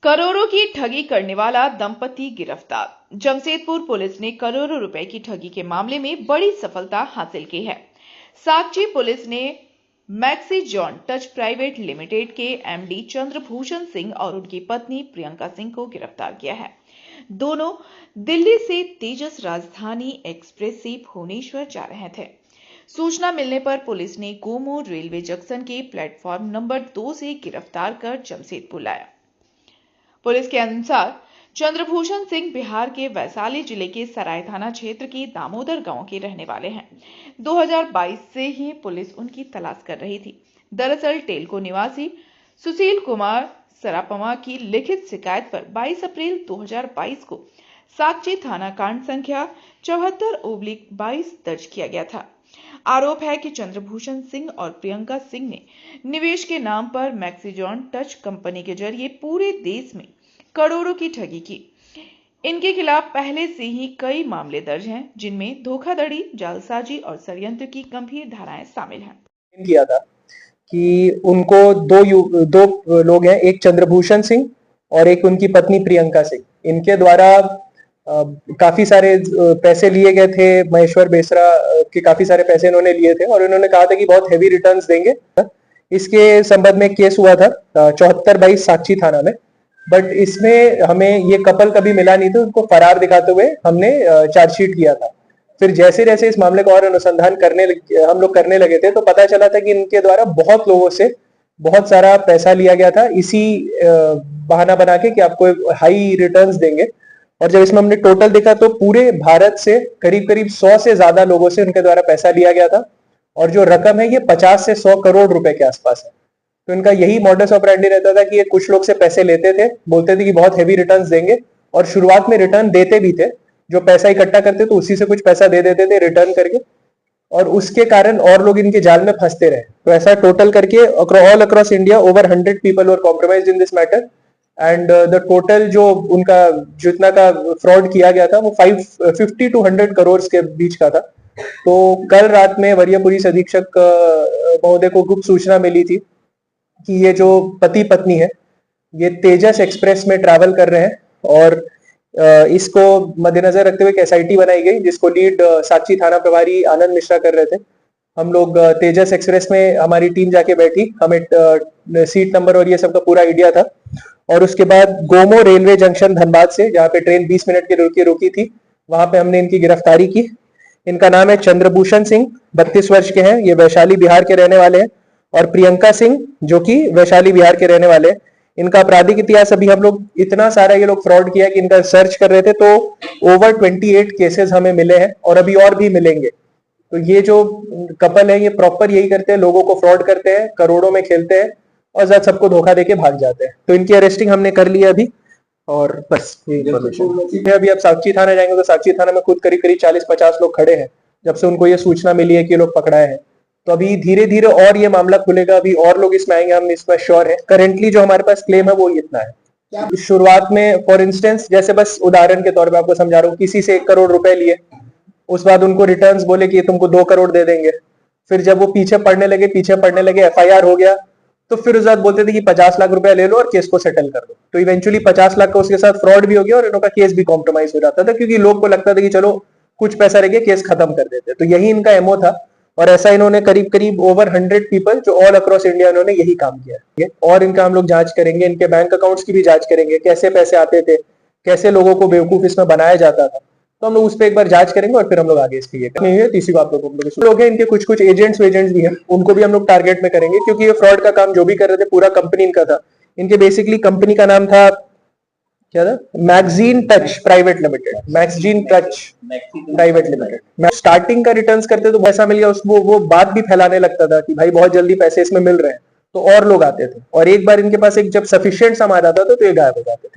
करोड़ों की ठगी करने वाला दंपति गिरफ्तार। जमशेदपुर पुलिस ने करोड़ों रुपए की ठगी के मामले में बड़ी सफलता हासिल की है। साकची पुलिस ने मैक्सिजॉन टच प्राइवेट लिमिटेड के एमडी चंद्रभूषण सिंह और उनकी पत्नी प्रियंका सिंह को गिरफ्तार किया है। दोनों दिल्ली से तेजस राजधानी एक्सप्रेस से भुवनेश्वर जा रहे थे। सूचना मिलने पर पुलिस ने गोमो रेलवे जंक्शन के प्लेटफॉर्म नंबर 2 से गिरफ्तार कर जमशेदपुर लाया। पुलिस के अनुसार चंद्रभूषण सिंह बिहार के वैशाली जिले के सराय थाना क्षेत्र के दामोदर गांव के रहने वाले हैं। 2022 से ही पुलिस उनकी तलाश कर रही थी। दरअसल टेलको निवासी सुशील कुमार सरापमा की लिखित शिकायत पर 22 अप्रैल 2022 को साकची थाना कांड संख्या 74/22 दर्ज किया गया था। आरोप है कि चंद्रभूषण सिंह और प्रियंका सिंह ने निवेश के नाम पर मैक्सिजॉन टच कंपनी के जरिए पूरे देश में करोड़ों की ठगी की। इनके खिलाफ पहले से ही कई मामले दर्ज हैं, जिनमें धोखाधड़ी, जालसाजी और षड्यंत्र की गंभीर धाराएं शामिल हैं। किया था कि उनको दो लोग हैं, एक चंद्रभूषण सिंह और एक उनकी पत्नी प्रियंका सिंह। इनके द्वारा काफी सारे पैसे लिए गए थे। महेश्वर बेसरा के काफी सारे पैसे इन्होंने लिए थे और इन्होंने कहा था कि बहुत हेवी रिटर्न्स देंगे। इसके संबंध में केस हुआ था 74/22 साकची थाना में। बट इसमें हमें ये कपल कभी मिला नहीं था। उनको फरार दिखाते हुए हमने चार्जशीट किया था। फिर जैसे जैसे इस मामले को और अनुसंधान हम लोग करने लगे थे तो पता चला था कि इनके द्वारा बहुत लोगों से बहुत सारा पैसा लिया गया था, इसी बहाना बना के कि आपको हाई रिटर्न्स देंगे। और जब इसमें हमने टोटल देखा तो पूरे भारत से करीब करीब 100 से ज्यादा लोगों से उनके द्वारा पैसा लिया गया था और जो रकम है ये 50 से 100 करोड़ रुपए के आसपास है। तो इनका यही मॉडस ऑपरेंडी रहता था कि ये कुछ लोग से पैसे लेते थे, बोलते थे कि बहुत हेवी रिटर्न्स देंगे और शुरुआत में रिटर्न देते भी थे। जो पैसा इकट्ठा करते तो उसी से कुछ पैसा दे देते थे रिटर्न करके, और उसके कारण और लोग इनके जाल में फंसते रहे। तो ऐसा टोटल करके all across India over 100 people were compromised in this matter and the total जो उनका जितना का फ्रॉड किया गया था वो 50 to 100 करोड़ के बीच का था। तो कल रात में वरीय पुलिस अधीक्षक महोदय को गुप्त सूचना मिली थी कि ये जो पति पत्नी है ये तेजस एक्सप्रेस में ट्रैवल कर रहे हैं और इसको मद्देनजर रखते हुए एक एसआईटी बनाई गई जिसको लीड साकची थाना प्रभारी आनंद मिश्रा कर रहे थे। हम लोग तेजस एक्सप्रेस में हमारी टीम जाके बैठी, हमें सीट नंबर और ये सबका पूरा आइडिया था। और उसके बाद गोमो रेलवे जंक्शन धनबाद से, जहाँ पे ट्रेन 20 मिनट की रुकी थी, वहां पे हमने इनकी गिरफ्तारी की। इनका नाम है चंद्रभूषण सिंह, 32 वर्ष के हैं, ये वैशाली बिहार के रहने वाले हैं, और प्रियंका सिंह जो कि वैशाली बिहार के रहने वाले हैं। इनका आपराधिक इतिहास अभी हम लोग इतना सारा ये लोग फ्रॉड किया कि इनका सर्च कर रहे थे तो ओवर 28 केसेस हमें मिले हैं और अभी और भी मिलेंगे। तो ये जो कपल है ये प्रॉपर यही करते हैं, लोगों को फ्रॉड करते हैं, करोड़ों में खेलते हैं और सबको धोखा देके भाग जाते हैं। तो इनकी अरेस्टिंग हमने कर ली है अभी, और बस ये इन्फॉर्मेशन। अभी आप साकची थाना जाएंगे तो साकची थाना में खुद करीब 40-50 लोग खड़े हैं जब से उनको ये सूचना मिली है कि ये लोग पकड़ाए हैं। तो अभी धीरे धीरे और ये मामला खुलेगा, अभी और लोग इसमें आएंगे, हम इसमें श्योर है। करेंटली जो हमारे पास क्लेम है वो इतना है। शुरुआत में फॉर इंस्टेंस, जैसे बस उदाहरण के तौर पे आपको समझा रहा हूँ, किसी से 1 करोड़ रुपए लिए, उस बाद उनको रिटर्न्स बोले कि तुमको 2 करोड़ दे देंगे। फिर जब वो पीछे पड़ने लगे एफआईआर हो गया, तो फिर उस बाद बोलते थे कि 50 लाख रुपया ले लो और केस को सेटल कर दो। तो इवेंचुअली 50 लाख का उसके साथ फ्रॉड भी हो गया और इनका केस भी कॉम्प्रोमाइज हो जाता था, क्योंकि लोग को लगता था कि चलो कुछ पैसा रह गया, केस खत्म कर देते। तो यही इनका एमओ था और ऐसा इन्होंने करीब ओवर 100 पीपल जो ऑल अक्रॉस इंडिया इन्होंने यही काम किया। और इनका हम लोग जांच करेंगे, इनके बैंक अकाउंट्स की भी जांच करेंगे, कैसे पैसे आते थे, कैसे लोगों को बेवकूफ इसमें बनाया जाता था। तो हम लोग उस पर एक बार जांच करेंगे और फिर हम लोग आगे इसकी नहीं है। तीसरी बात लोग हैं, इनके कुछ एजेंट्स भी हैं, उनको भी हम लोग टारगेट में करेंगे, क्योंकि ये फ्रॉड का काम जो भी कर रहे थे पूरा कंपनी इनका था। इनके बेसिकली कंपनी का नाम था क्या था, Maxizone touch private limited, Maxizone touch private limited. Starting का रिटर्न्स करते तो पैसा मिल गया, उसको वो बात भी फैलाने लगता था कि भाई बहुत जल्दी पैसे इसमें मिल रहे हैं, तो और लोग आते थे और एक बार इनके पास एक जब सफिशिएंट सम आ जाता था तो ये गायब हो जाते थे।